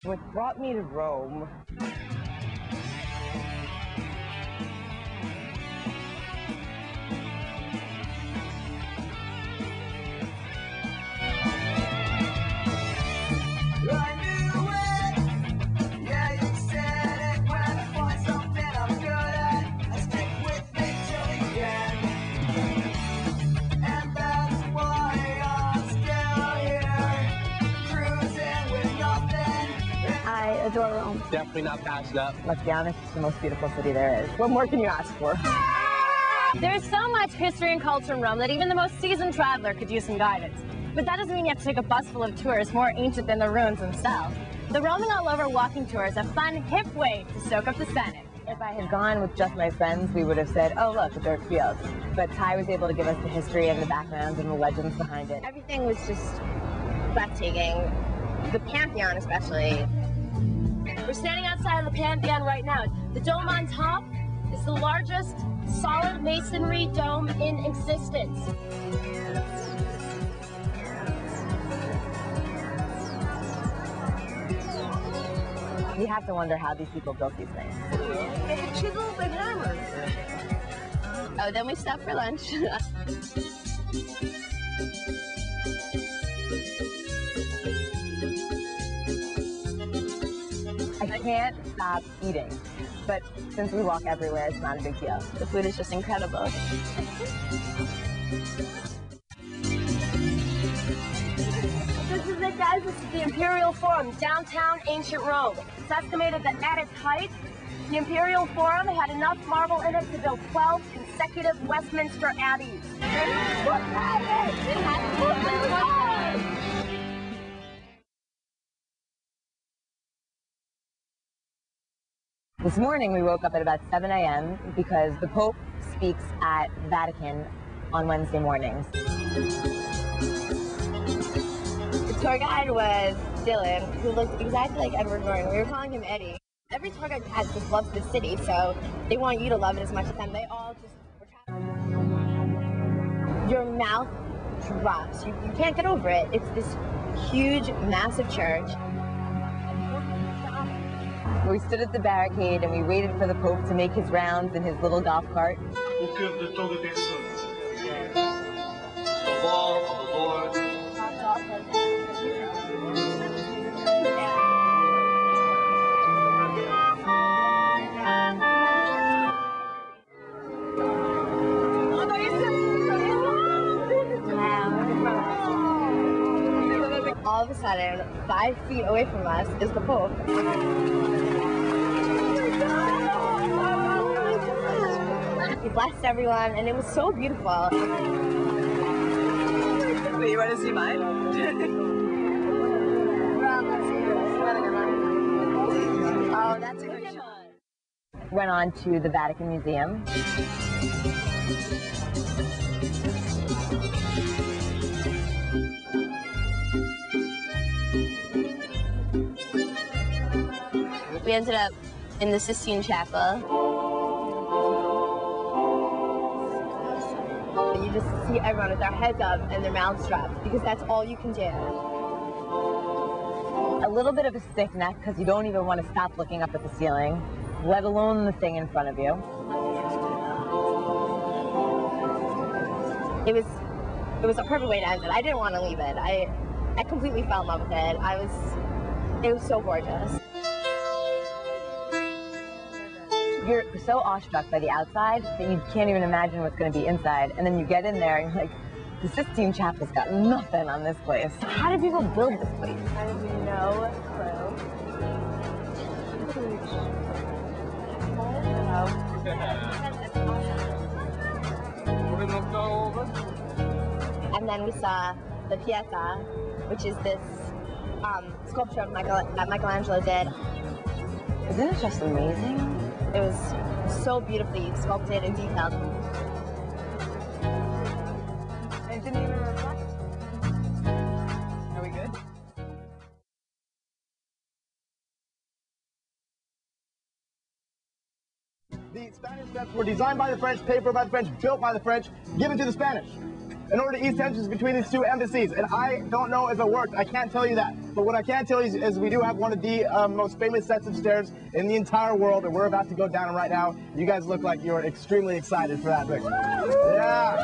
What brought me to Rome? I adore Rome. Definitely not passed up. Let's be honest, it's the most beautiful city there is. What more can you ask for? There's so much history and culture in Rome that even the most seasoned traveler could use some guidance. But that doesn't mean you have to take a bus full of tourists more ancient than the ruins themselves. The Roaming All Over walking tour is a fun, hip way to soak up the Senate. If I had gone with just my friends, we would have said, oh, look, a dirt field. But Ty was able to give us the history and the backgrounds and the legends behind it. Everything was just breathtaking. The Pantheon especially. We're standing outside of the Pantheon right now. The dome on top is the largest solid masonry dome in existence. You have to wonder how these people built these things. Chisels and hammers. Oh, then we stopped for lunch. I can't stop eating, but since we walk everywhere, it's not a big deal. The food is just incredible. This is it, guys. This is the Imperial Forum, downtown ancient Rome. It's estimated that at its height, the Imperial Forum had enough marble in it to build 12 consecutive Westminster Abbeys. This morning we woke up at about 7 a.m. because the Pope speaks at the Vatican on Wednesday mornings. The tour guide was Dylan, who looked exactly like Edward Norton. We were calling him Eddie. Every tour guide just loves the city, so they want you to love it as much as them. They all just were traveling. Your mouth drops. You can't get over it. It's this huge, massive church. We stood at the barricade and we waited for the Pope to make his rounds in his little golf cart. Au cœur de tant de personnes. Au bord, au bord. All of a sudden, 5 feet away from us is the Pope. He blessed everyone, and it was so beautiful. Wait, you want to see mine? Oh, that's a good shot. Went on to the Vatican Museum. We ended up in the Sistine Chapel. You just see everyone with their heads up and their mouths dropped because that's all you can do. A little bit of a stiff neck because you don't even want to stop looking up at the ceiling, let alone the thing in front of you. It was a perfect way to end it. I didn't want to leave it. I completely fell in love with it. It was so gorgeous. You're so awestruck by the outside that you can't even imagine what's going to be inside. And then you get in there and you're like, the Sistine Chapel's got nothing on this place. How did people build this place? I have no clue. And then we saw the Pietà, which is this sculpture that Michelangelo did. Isn't it just amazing? It was so beautifully sculpted and detailed. It didn't even reflect. Are we good? The Spanish steps were designed by the French, paid for by the French, built by the French, given to the Spanish. in order to ease tensions between these two embassies. And I don't know if it worked. I can't tell you that. But what I can tell you is we do have one of the most famous sets of stairs in the entire world, and we're about to go down them right now. You guys look like you're extremely excited for that, Vic. Yeah.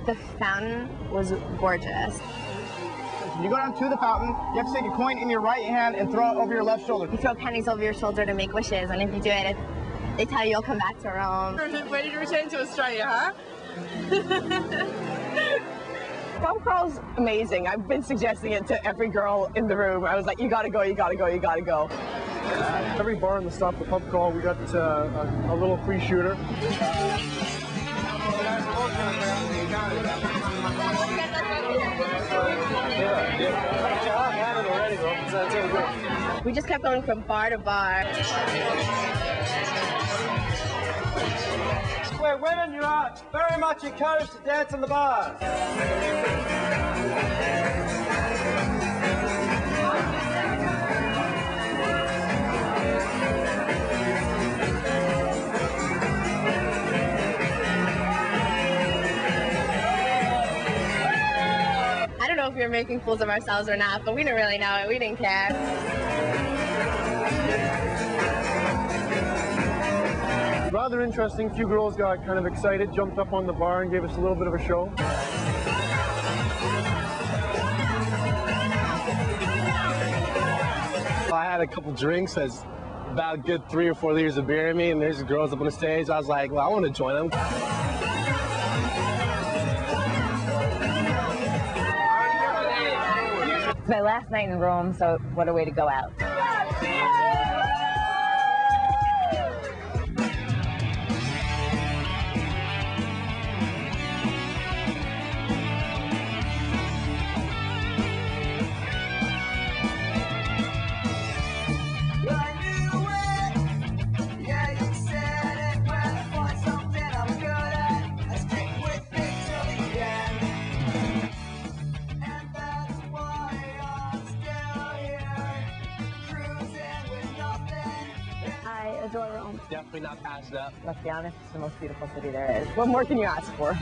The fountain was gorgeous. You go down to the fountain, you have to take a coin in your right hand and throw it over your left shoulder. You throw pennies over your shoulder to make wishes, and if you do it, they tell you you'll come back to Rome. Ready to return to Australia, huh? Pub crawl's amazing. I've been suggesting it to every girl in the room. I was like, you gotta go, you gotta go, you gotta go. Every bar in the stop for pub crawl, we got a little free shooter. We just kept going from bar to bar. Where women, you are very much encouraged to dance in the bars. I don't know if we were making fools of ourselves or not, but we didn't really know it. We didn't care. Rather interesting. A few girls got kind of excited, jumped up on the bar and gave us a little bit of a show. I had a couple drinks, as about a good 3 or 4 liters of beer in me, and there's girls up on the stage. I was like, well, I want to join them. It's my last night in Rome, so what a way to go out. I adore Rome. Definitely not passed up. Let's be honest, it's the most beautiful city there is. What more can you ask for?